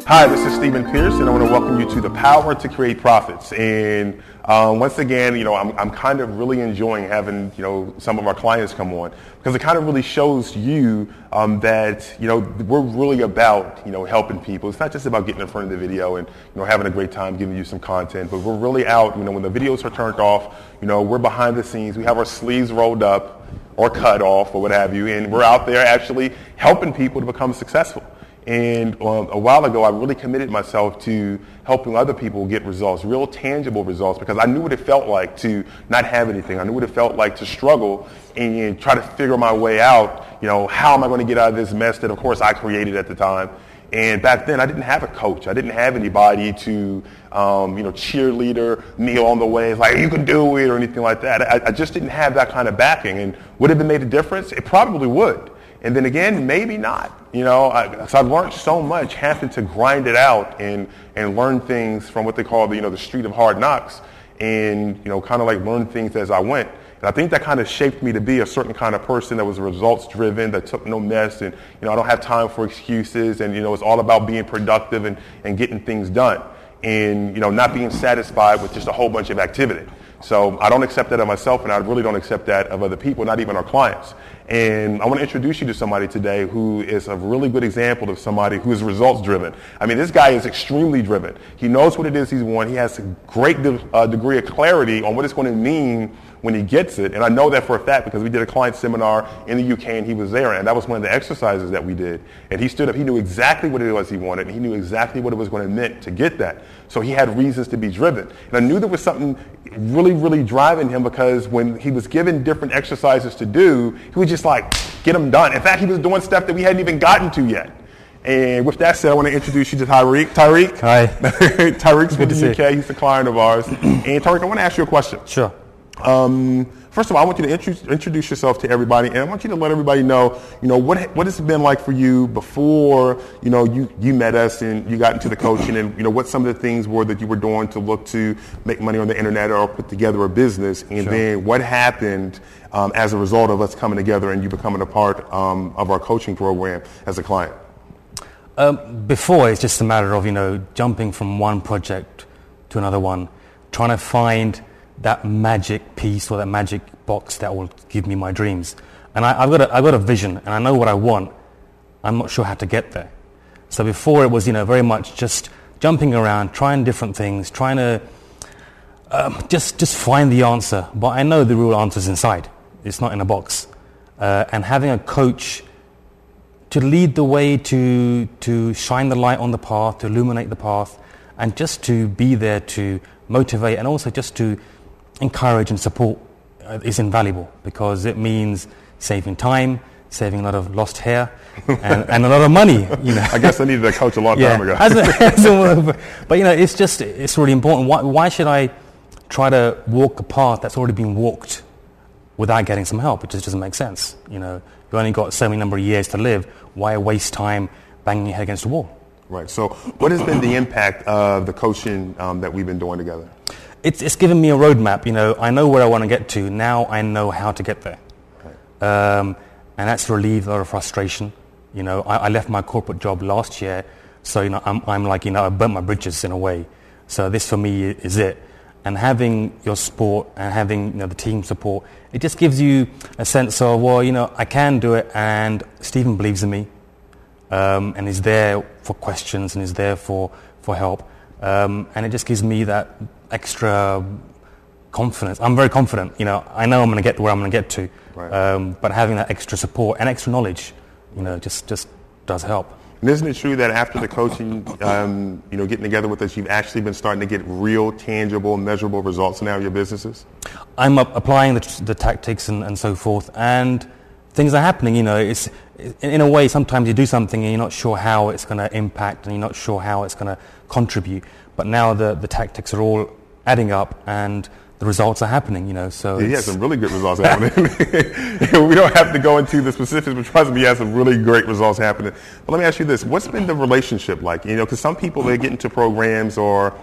Hi, this is Stephen Pierce, and I want to welcome you to the Power to Create Profits. And once again, I'm kind of really enjoying having, some of our clients come on, because it kind of really shows you that, we're really about, helping people. It's not just about getting in front of the video and, having a great time giving you some content, but we're really out, when the videos are turned off, we're behind the scenes. We have our sleeves rolled up or cut off or what have you, and we're out there actually helping people to become successful. And a while ago, I really committed myself to helping other people get results, real tangible results, because I knew what it felt like to not have anything. I knew what it felt like to struggle and try to figure my way out. How am I going to get out of this mess that, of course, I created at the time? And back then, I didn't have a coach. I didn't have anybody to, cheerleader me on the way. It's like, you can do it or anything like that. I just didn't have that kind of backing. And would it have made a difference? It probably would. And then again, maybe not. So I've learned so much having to grind it out and learn things from what they call the street of hard knocks, and kind of like learn things as I went. And I think that kind of shaped me to be a certain kind of person that was results driven, that took no mess, and I don't have time for excuses, and it's all about being productive and getting things done, and not being satisfied with just a whole bunch of activity. So I don't accept that of myself, and I really don't accept that of other people, not even our clients. And I want to introduce you to somebody today who is a really good example of somebody who is results driven. I mean, this guy is extremely driven. He knows what it is he's won. He has a great degree of clarity on what it's going to mean when he gets it. And I know that for a fact because we did a client seminar in the UK and he was there, and that was one of the exercises that we did. And he stood up, he knew exactly what it was he wanted, and he knew exactly what it was going to mean to get that. So he had reasons to be driven. And I knew there was something really, really driving him, because when he was given different exercises to do, he would just like get them done. In fact, he was doing stuff that we hadn't even gotten to yet. And with that said, I want to introduce you to Tariq. Tariq? Hi. Tariq's from the UK. He's a client of ours. And Tariq, I want to ask you a question. Sure. First of all, I want you to introduce yourself to everybody, and I want you to let everybody know, what it's been like for you before, you met us and you got into the coaching, and, what some of the things were that you were doing to look to make money on the internet or put together a business, and Sure. then what happened as a result of us coming together and you becoming a part of our coaching program as a client. Before, it's just a matter of, jumping from one project to another one, trying to find that magic piece or that magic box that will give me my dreams. And I've got a vision, and I know what I want. I'm not sure how to get there. So before, it was very much just jumping around, trying different things, trying to just find the answer. But I know the real answer's inside. It's not in a box. And having a coach to lead the way, to shine the light on the path, to illuminate the path, and just to be there to motivate, and also just to encourage and support is invaluable, because it means saving time, saving a lot of lost hair, and a lot of money. I guess I needed a coach a long time ago. But it's really important. Why should I try to walk a path that's already been walked without getting some help? It just doesn't make sense. You only got so many number of years to live. Why waste time banging your head against the wall? Right. So what has been the impact of the coaching that we've been doing together? It's given me a roadmap. I know where I want to get to. Now I know how to get there. Right. And that's relieved a lot of frustration. I left my corporate job last year, so I'm like, I burnt my bridges in a way. So this for me is it. And having your support and having the team support, it just gives you a sense of, I can do it, and Stephen believes in me, and is there for questions and is there for help. And it just gives me that extra confidence. I'm very confident. I know I'm going to get where I'm going to get to. Right. But having that extra support and extra knowledge, just does help. And isn't it true that after the coaching, getting together with us, you've actually been starting to get real, tangible, measurable results now in your businesses? I'm applying the tactics and so forth, and things are happening. It's in a way, sometimes you do something and you're not sure how it's going to impact, and you're not sure how it's going to contribute. But now the tactics are all adding up, and the results are happening, So he has some really good results happening. We don't have to go into the specifics, but trust me, he has some really great results happening. But let me ask you this: what's been the relationship like? Because some people, they get into programs or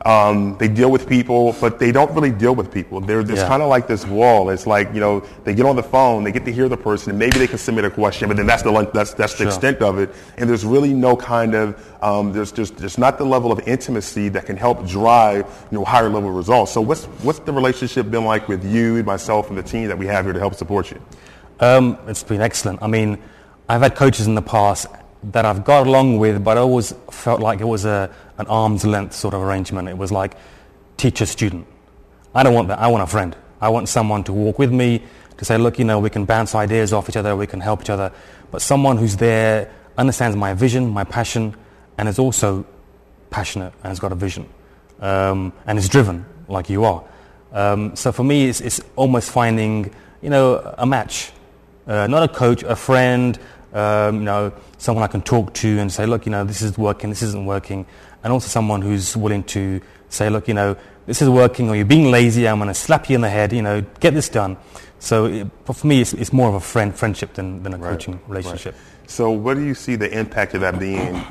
They deal with people, but they don't really deal with people. There's kind of like this wall. It's like, they get on the phone, they get to hear the person, and maybe they can submit a question, but then that's the extent of it. And there's really no kind of, there's not the level of intimacy that can help drive, higher level results. So what's the relationship been like with you, myself, and the team that we have here to help support you? It's been excellent. I mean, I've had coaches in the past that I've got along with, but I always felt like it was an arm's length sort of arrangement. It was like teacher-student. I don't want that. I want a friend. I want someone to walk with me, to say, look, we can bounce ideas off each other, we can help each other. But someone who's there, understands my vision, my passion, and is also passionate and has got a vision, and is driven like you are. So for me, it's almost finding, a match. Not a coach, a friend, someone I can talk to and say, look, this is working, this isn't working. And also someone who's willing to say, look, this is working, or you're being lazy, I'm going to slap you in the head, get this done. So for me, it's more of a friendship than a coaching relationship. Right. So what do you see the impact of that being,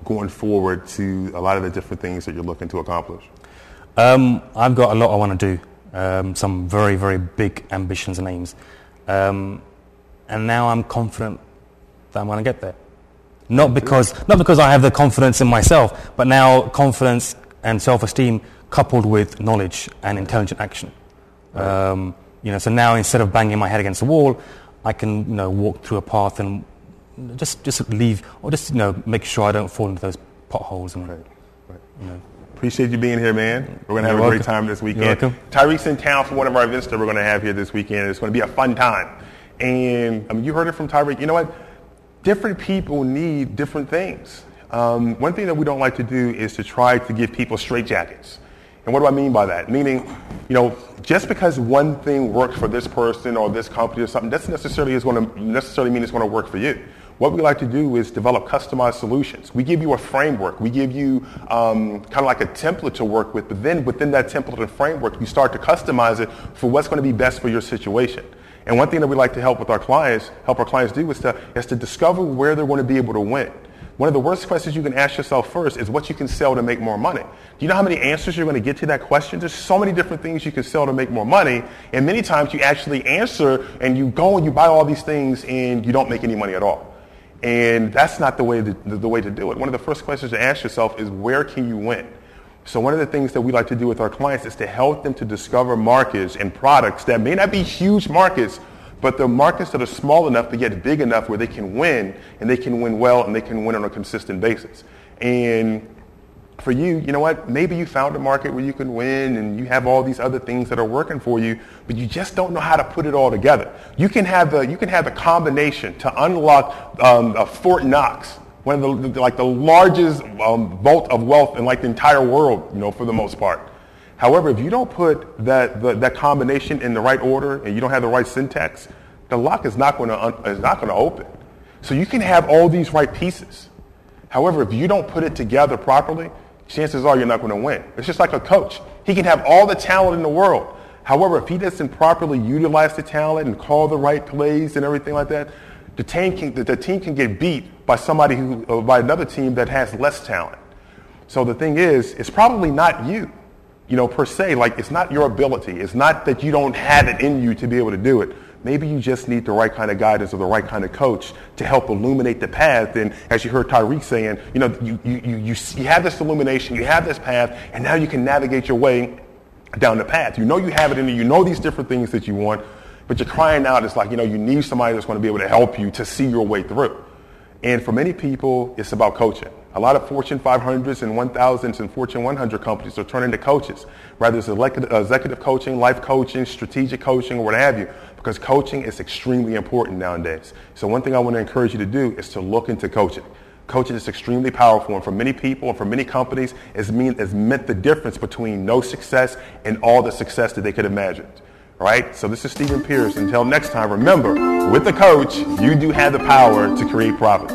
going forward to a lot of the different things that you're looking to accomplish? I've got a lot I want to do, some very, very big ambitions and aims. And now I'm confident that I'm going to get there. Not because I have the confidence in myself, but now confidence and self-esteem coupled with knowledge and intelligent action. Right. So now instead of banging my head against the wall, I can walk through a path and just leave, or just make sure I don't fall into those potholes. And, Appreciate you being here, man. We're going to have a great time this weekend. You're welcome. Tariq's in town for one of our events that we're going to have here this weekend. It's going to be a fun time. And you heard it from Tariq. You know what? Different people need different things. One thing that we don't like to do is to try to give people straitjackets. And what do I mean by that? Meaning, just because one thing works for this person or this company or something, doesn't necessarily mean it's going to work for you. What we like to do is develop customized solutions. We give you a framework. We give you kind of like a template to work with, but then within that template and framework, you start to customize it for what's going to be best for your situation. And one thing that we like to help our clients do is to discover where they're going to be able to win. One of the worst questions you can ask yourself first is what you can sell to make more money. Do you know how many answers you're going to get to that question? There's so many different things you can sell to make more money, and many times you actually answer and you go and you buy all these things and you don't make any money at all. And that's not the way to do it. One of the first questions to ask yourself is, where can you win? So one of the things that we like to do with our clients is to help them to discover markets and products that may not be huge markets, but they're markets that are small enough but yet big enough where they can win, and they can win well, and they can win on a consistent basis. And for you, you know what? Maybe you found a market where you can win and you have all these other things that are working for you, but you just don't know how to put it all together. You can have the combination to unlock a Fort Knox, one of the largest vault of wealth in the entire world, for the most part. However, if you don't put that combination in the right order and you don't have the right syntax, the lock is not going to open. So you can have all these right pieces. However, if you don't put it together properly, chances are you're not going to win. It's just like a coach. He can have all the talent in the world. However, if he doesn't properly utilize the talent and call the right plays and everything like that, the team can get beat by by another team that has less talent. So the thing is, it's probably not you, per se. It's not your ability. It's not that you don't have it in you to be able to do it. Maybe you just need the right kind of guidance or the right kind of coach to help illuminate the path. And as you heard Tariq saying, you have this illumination, you have this path, and now you can navigate your way down the path. You have it in you. You know these different things that you want, but you're crying out. It's like, you need somebody that's going to be able to help you to see your way through. And for many people, it's about coaching. A lot of Fortune 500s and 1000s and Fortune 100 companies are turning to coaches, whether it's executive coaching, life coaching, strategic coaching, or what have you, because coaching is extremely important nowadays. So one thing I want to encourage you to do is to look into coaching. Coaching is extremely powerful, and for many people and for many companies, it's meant the difference between no success and all the success that they could imagine. All right? So this is Stephen Pierce. Until next time, remember, with the coach, you do have the power to create profits.